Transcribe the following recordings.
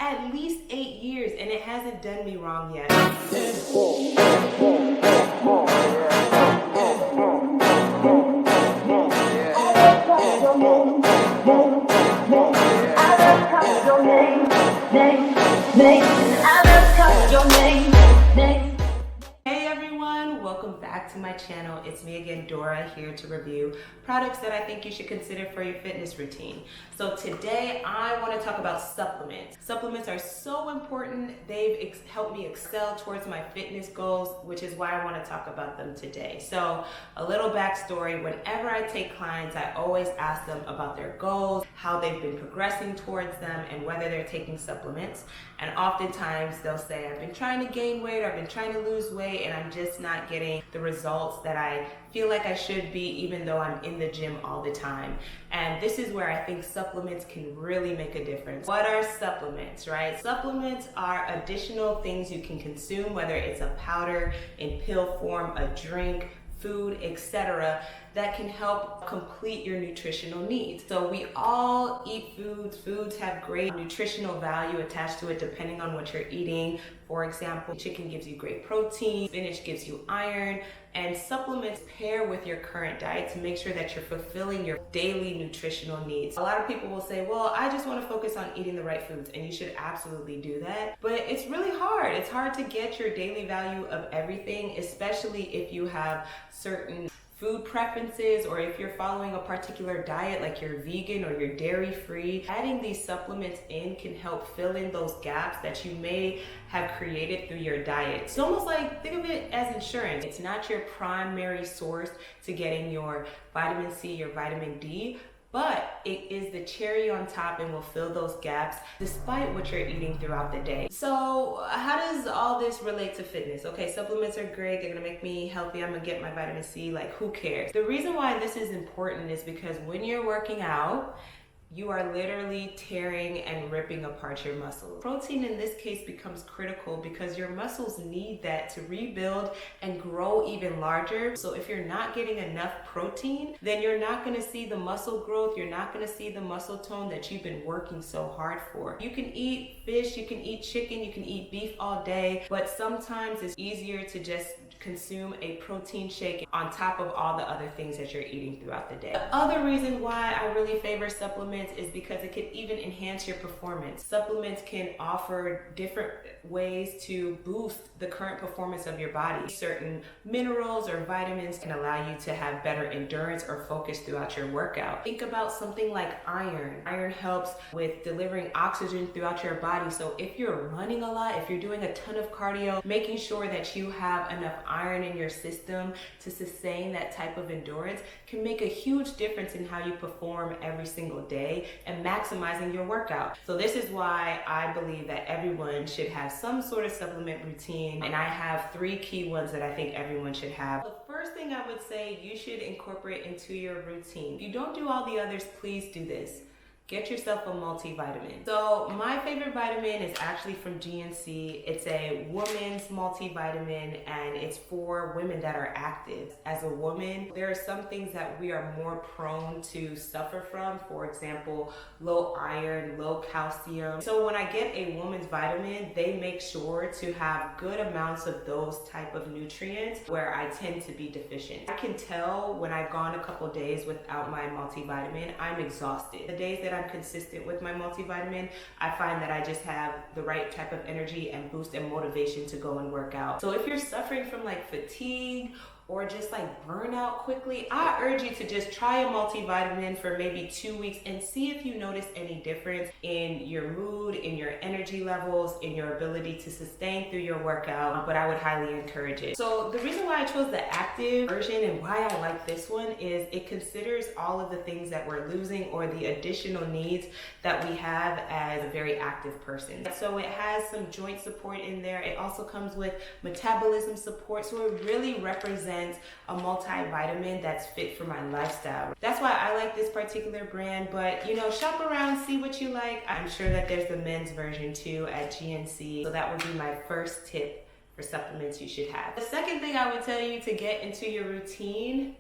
at least 8 years and it hasn't done me wrong yet. Hey everyone, welcome back to my channel. It's me again, Dora, here to review products that I think you should consider for your fitness routine. So today I want to talk about supplements. Supplements are so important. They've helped me excel towards my fitness goals, which is why I want to talk about them today. So a little backstory, whenever I take clients, I always ask them about their goals, how they've been progressing towards them, and whether they're taking supplements. And oftentimes they'll say, I've been trying to gain weight, or I've been trying to lose weight, and I'm just not getting the results that I feel like I should be, even though I'm in the gym all the time. And this is where I think supplements can really make a difference. What are supplements, right? Supplements are additional things you can consume, whether it's a powder, in pill form, a drink, food, etc., that can help complete your nutritional needs. So we all eat foods. Foods have great nutritional value attached to it depending on what you're eating. For example, chicken gives you great protein, spinach gives you iron, and supplements pair with your current diet to make sure that you're fulfilling your daily nutritional needs. A lot of people will say, well, I just want to focus on eating the right foods, and you should absolutely do that. But it's really hard. It's hard to get your daily value of everything, especially if you have certain food preferences, or if you're following a particular diet like you're vegan or you're dairy free. Adding these supplements in can help fill in those gaps that you may have created through your diet. It's almost like, think of it as insurance. It's not your primary source to getting your vitamin C, your vitamin D, but it is the cherry on top and will fill those gaps despite what you're eating throughout the day. So how does all this relate to fitness? Okay, supplements are great. They're gonna make me healthy. I'm gonna get my vitamin C, like who cares? The reason why this is important is because when you're working out, you are literally tearing and ripping apart your muscles. Protein in this case becomes critical because your muscles need that to rebuild and grow even larger. So if you're not getting enough protein, then you're not gonna see the muscle growth, you're not gonna see the muscle tone that you've been working so hard for. You can eat fish, you can eat chicken, you can eat beef all day, but sometimes it's easier to just consume a protein shake on top of all the other things that you're eating throughout the day. The other reason why I really favor supplements is because it can even enhance your performance. Supplements can offer different ways to boost the current performance of your body. Certain minerals or vitamins can allow you to have better endurance or focus throughout your workout. Think about something like iron. Iron helps with delivering oxygen throughout your body. So if you're running a lot, if you're doing a ton of cardio, making sure that you have enough iron in your system to sustain that type of endurance can make a huge difference in how you perform every single day and maximizing your workout. So this is why I believe that everyone should have some sort of supplement routine, and I have 3 key ones that I think everyone should have. The first thing I would say you should incorporate into your routine. If you don't do all the others, please do this. Get yourself a multivitamin. So my favorite vitamin is actually from GNC. It's a woman's multivitamin, and it's for women that are active. As a woman, there are some things that we are more prone to suffer from. For example, low iron, low calcium. So when I get a woman's vitamin, they make sure to have good amounts of those type of nutrients where I tend to be deficient. I can tell when I've gone a couple days without my multivitamin, I'm exhausted. The days that I'm consistent with my multivitamin, I find that I just have the right type of energy and boost and motivation to go and work out. So if you're suffering from like fatigue or just like burnout quickly, I urge you to just try a multivitamin for maybe 2 weeks and see if you notice any difference in your mood, in your energy levels, in your ability to sustain through your workout, but I would highly encourage it. So the reason why I chose the active version and why I like this one is it considers all of the things that we're losing or the additional needs that we have as a very active person. So it has some joint support in there. It also comes with metabolism support, so it really represents a multivitamin that's fit for my lifestyle. That's why I like this particular brand, but you know, shop around, see what you like. I'm sure that there's the men's version too at GNC, so that would be my first tip for supplements you should have. The second thing I would tell you to get into your routine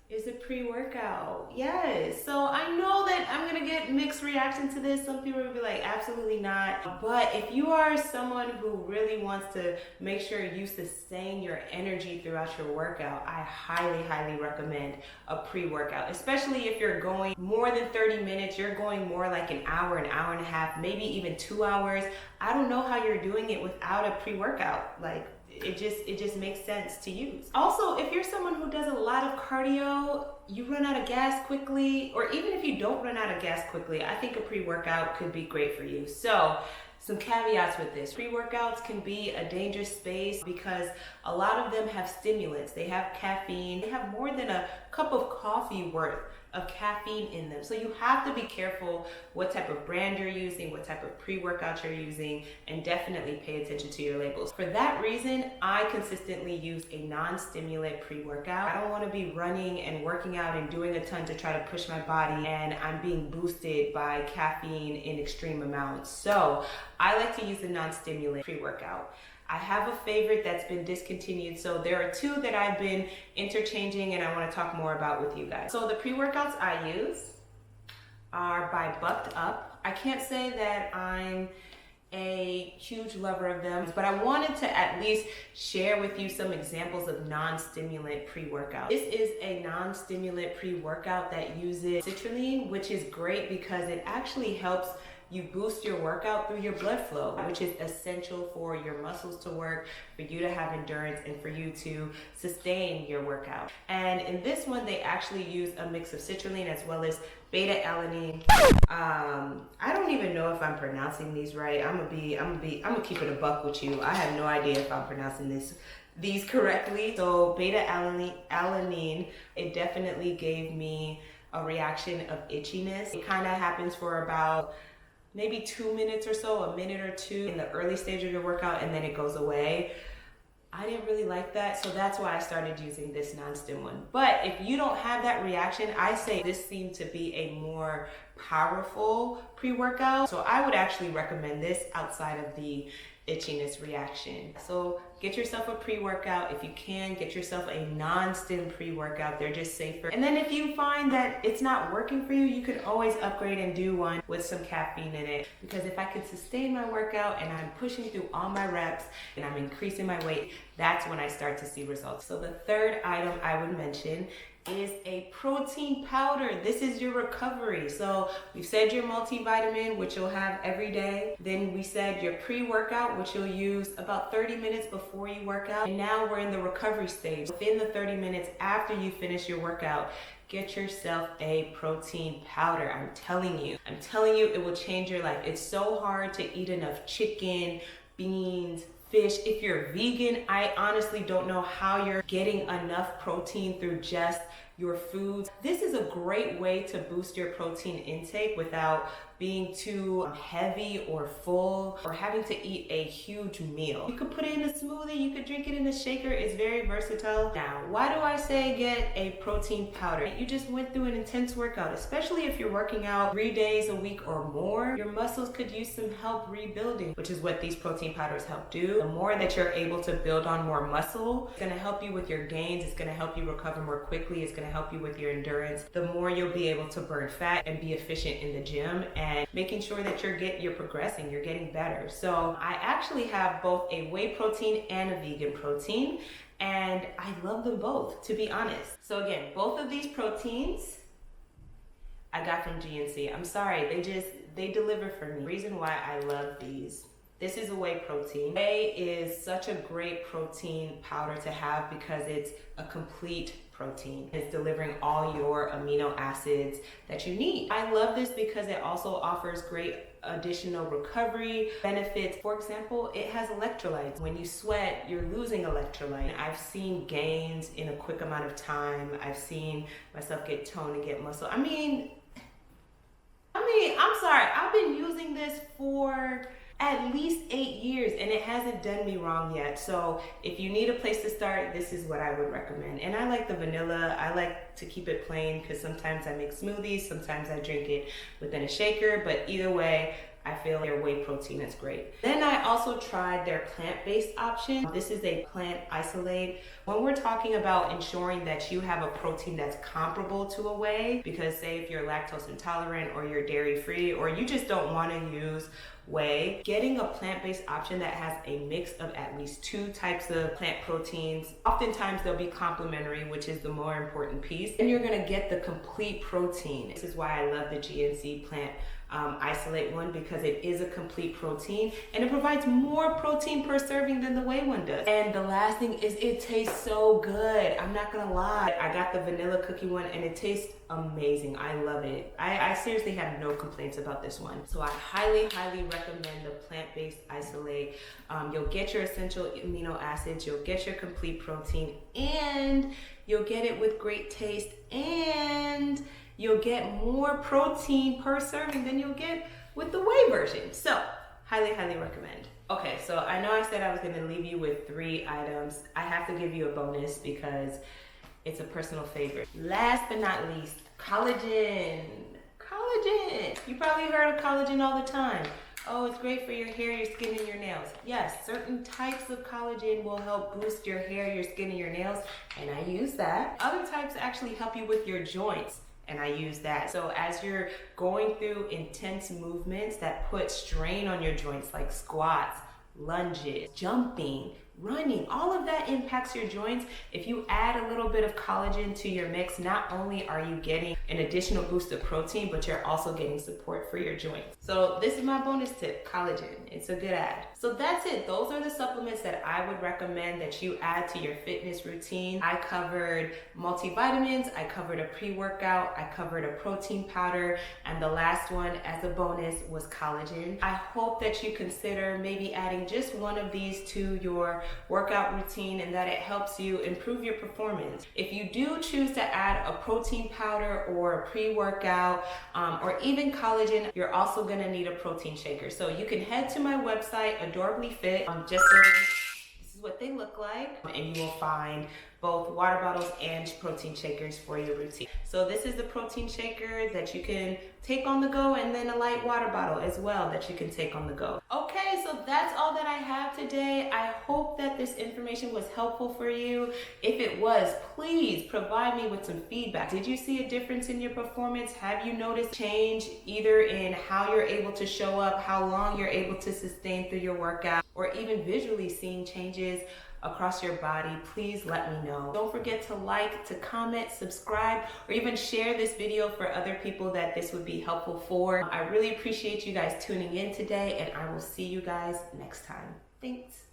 is a pre-workout. Yes, so I know that I'm gonna get mixed reaction to this. Some people will be like, absolutely not. But if you are someone who really wants to make sure you sustain your energy throughout your workout, I highly, highly recommend a pre-workout, especially if you're going more than 30 minutes, you're going more like an hour and a half, maybe even 2 hours. I don't know how you're doing it without a pre-workout. Like, it just makes sense to use. Also, if you're someone who does a lot of cardio, you run out of gas quickly, or even if you don't run out of gas quickly, I think a pre-workout could be great for you. So, some caveats with this. Pre-workouts can be a dangerous space because a lot of them have stimulants. They have caffeine. They have more than a cup of coffee worth of caffeine in them. So you have to be careful what type of brand you're using, what type of pre-workout you're using, and definitely pay attention to your labels. For that reason, I consistently use a non-stimulant pre-workout. I don't want to be running and working out and doing a ton to try to push my body and I'm being boosted by caffeine in extreme amounts. So I like to use a non-stimulant pre-workout. I have a favorite that's been discontinued, so there are two that I've been interchanging and I want to talk more about with you guys. So the pre-workouts I use are by Bucked Up. I can't say that I'm a huge lover of them, but I wanted to at least share with you some examples of non-stimulant pre-workout. This is a non-stimulant pre-workout that uses citrulline, which is great because it actually helps you boost your workout through your blood flow, which is essential for your muscles to work, for you to have endurance, and for you to sustain your workout. And in this one, they actually use a mix of citrulline as well as beta-alanine. I don't even know if I'm pronouncing these right. I'm gonna keep it a buck with you. I have no idea if I'm pronouncing these correctly. So beta-alanine, it definitely gave me a reaction of itchiness. It kind of happens for about maybe 2 minutes or so, a minute or two in the early stage of your workout, and then it goes away. I didn't really like that, so that's why I started using this non-stim one. But if you don't have that reaction, I say this seemed to be a more powerful pre-workout. So I would actually recommend this outside of the itchiness reaction. So get yourself a pre-workout. If you can, get yourself a non-stim pre-workout. They're just safer. And then if you find that it's not working for you, you can always upgrade and do one with some caffeine in it. Because if I can sustain my workout and I'm pushing through all my reps and I'm increasing my weight, that's when I start to see results. So the third item I would mention is a protein powder. This is your recovery. So we've said your multivitamin, which you'll have every day. Then we said your pre-workout, which you'll use about 30 minutes before you work out. And now we're in the recovery stage. Within the 30 minutes after you finish your workout, get yourself a protein powder. I'm telling you, it will change your life. It's so hard to eat enough chicken, beans, fish. If you're vegan, I honestly don't know how you're getting enough protein through just your foods. This is a great way to boost your protein intake without being too heavy or full or having to eat a huge meal. You could put it in a smoothie, you could drink it in a shaker. It's very versatile. Now, why do I say get a protein powder? You just went through an intense workout, especially if you're working out 3 days a week or more. Your muscles could use some help rebuilding, which is what these protein powders help do. The more that you're able to build on more muscle, it's gonna help you with your gains, it's gonna help you recover more quickly, it's gonna help you with your endurance. The more you'll be able to burn fat and be efficient in the gym and making sure that you're progressing, you're getting better. So I actually have both a whey protein and a vegan protein, and I love them both, to be honest. So again, both of these proteins I got from GNC. I'm sorry, they deliver for me. The reason why I love these. This is a whey protein. Whey is such a great protein powder to have because it's a complete protein. It's delivering all your amino acids that you need. I love this because it also offers great additional recovery benefits. For example, it has electrolytes. When you sweat, you're losing electrolyte. I've seen gains in a quick amount of time. I've seen myself get toned and get muscle. I mean, I'm sorry, I've been using this for at least 8 years and it hasn't done me wrong yet. So if you need a place to start, this is what I would recommend. And I like the vanilla. I like to keep it plain because sometimes I make smoothies, sometimes I drink it within a shaker, but either way, I feel their whey protein is great. Then I also tried their plant-based option. This is a plant isolate. When we're talking about ensuring that you have a protein that's comparable to a whey, because say if you're lactose intolerant or you're dairy free or you just don't want to use whey, getting a plant-based option that has a mix of at least 2 types of plant proteins, oftentimes they'll be complementary, which is the more important piece, and you're going to get the complete protein. This is why I love the GNC plant isolate one, because it is a complete protein and it provides more protein per serving than the whey one does. And the last thing is it tastes so good. I'm not gonna lie, I got the vanilla cookie one and it tastes amazing. I love it. I seriously have no complaints about this one. So I highly recommend the plant-based isolate. You'll get your essential amino acids, you'll get your complete protein, and you'll get it with great taste, and you'll get more protein per serving than you'll get with the whey version. So, highly recommend. Okay, so I know I said I was gonna leave you with 3 items. I have to give you a bonus because it's a personal favorite. Last but not least, collagen. Collagen. You probably heard of collagen all the time. Oh, it's great for your hair, your skin, and your nails. Yes, certain types of collagen will help boost your hair, your skin, and your nails, and I use that. Other types actually help you with your joints, and I use that. So as you're going through intense movements that put strain on your joints, like squats, lunges, jumping, running, all of that impacts your joints. If you add a little bit of collagen to your mix, not only are you getting an additional boost of protein, but you're also getting support for your joints. So this is my bonus tip, collagen. It's a good add. So that's it. Those are the supplements that I would recommend that you add to your fitness routine. I covered multivitamins, I covered a pre-workout, I covered a protein powder, and the last one as a bonus was collagen. I hope that you consider maybe adding just one of these to your workout routine and that it helps you improve your performance. If you do choose to add a protein powder or a pre-workout or even collagen, you're also going to need a protein shaker. So you can head to my website, Adorably Fit, this is what they look like, and you will find both water bottles and protein shakers for your routine. So this is the protein shaker that you can take on the go, and then a light water bottle as well that you can take on the go. Okay, so that's all that I have today. I hope that this information was helpful for you. If it was, please provide me with some feedback. Did you see a difference in your performance? Have you noticed change either in how you're able to show up, how long you're able to sustain through your workout, or even visually seeing changes across your body? Please let me know. Don't forget to like, to comment, subscribe, or even share this video for other people that this would be helpful for. I really appreciate you guys tuning in today, and I will see you guys next time. Thanks.